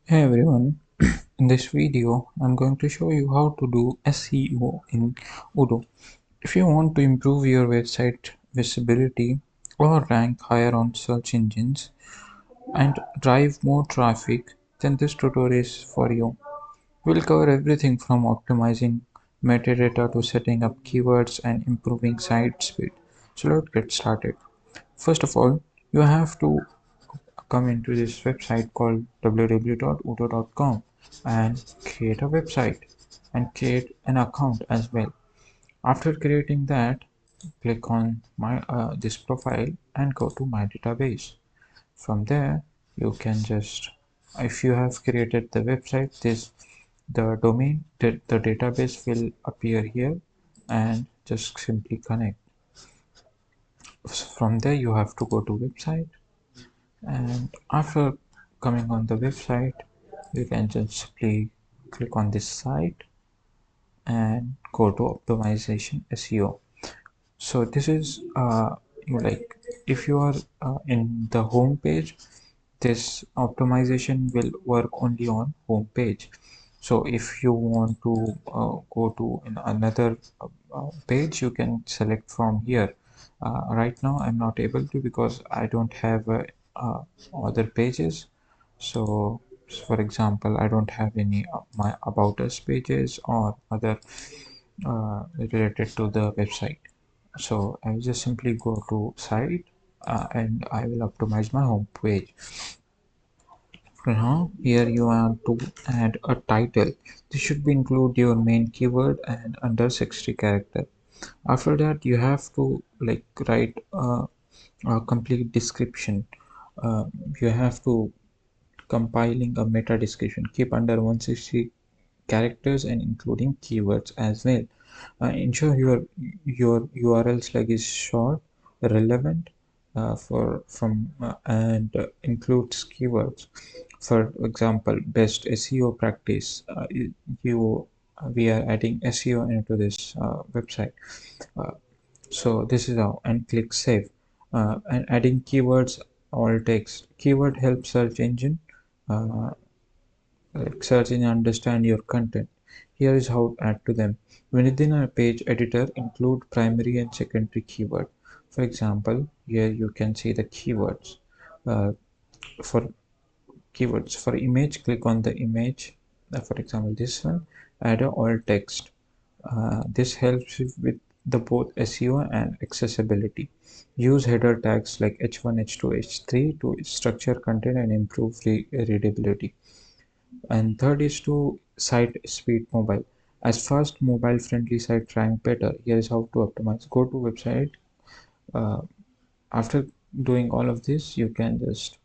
Hey everyone, in this video I'm going to show you how to do SEO in Odoo. If you want to improve your website visibility or rank higher on search engines and drive more traffic, then this tutorial is for you. We'll cover everything from optimizing metadata to setting up keywords and improving site speed. So let's get started. First of all, you have to come into this website called www.odoo.com and create a website and create an account as well. After creating that, click on my this profile and go to my database. From there, you can just, if you have created the website, this the domain, the database will appear here, and just simply connect. From there, you have to go to website, and after coming on the website, you can just simply click on this site and go to optimization SEO. So this is like, if you are in the home page, this optimization will work only on home page. So if you want to go to another page, you can select from here. Right now I'm not able to because I don't have other pages. So for example, I don't have any my about us pages or other related to the website. So I will just simply go to site and I will optimize my home page. Now here you want to add a title. This should be include your main keyword and under 60 character. After that, you have to like write a complete description. You have to compiling a meta description. Keep under 160 characters and including keywords as well. Ensure your URL slug is short, relevant, for from and includes keywords. For example, best SEO practice. You We are adding SEO into this website. Uh, so this is how, and click save. And adding keywords, all text. Keyword helps search engine. Uh, like search and understand your content. Here is how to add to them. Within a page editor, include primary and secondary keyword. For example, here you can see the keywords. Uh, for keywords for image, click on the image. For example, this one, add a alt text. This helps with the both SEO and accessibility. Use header tags like h1, h2, h3 to structure content and improve readability. And third is to site speed mobile. As fast mobile friendly site rank better. Here is how to optimize. Go to website. uh, After doing all of this, you can just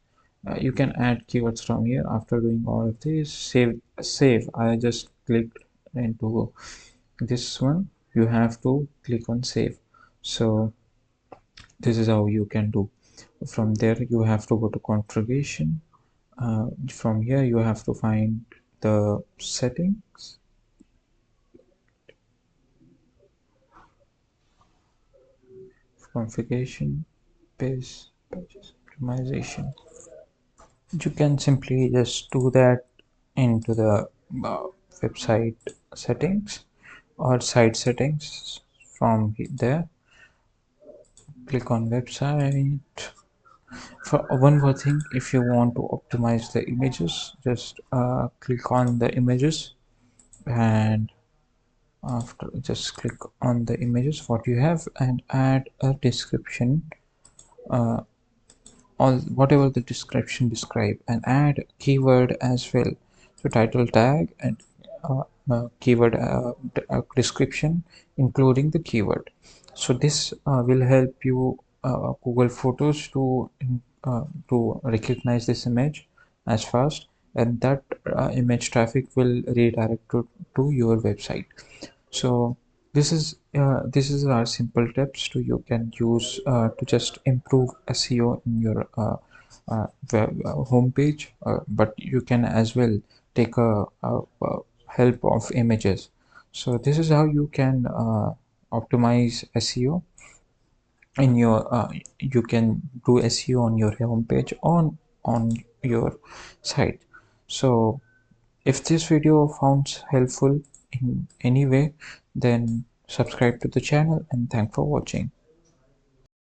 you can add keywords from here. After doing all of this, save. I just clicked into this one. You have to click on save. So this is how you can do. From there, you have to go to configuration. From here, you have to find the settings, configuration, pages optimization. You can simply just do that into the uh, website settings or site settings. From there, click on website. For one more thing, if you want to optimize the images, just click on the images, and after just click on the images what you have and add a description. uh, all whatever the description describe, and add keyword as well. So title tag and keyword description including the keyword. So this will help you Google Photos to recognize this image as fast, and that image traffic will redirect to your website. So this is our simple tips to you can use to just improve SEO in your homepage, but you can as well take a help of images. So this is how you can optimize SEO in your you can do SEO on your homepage on your site. So if this video found helpful in any way, then subscribe to the channel, and thanks for watching.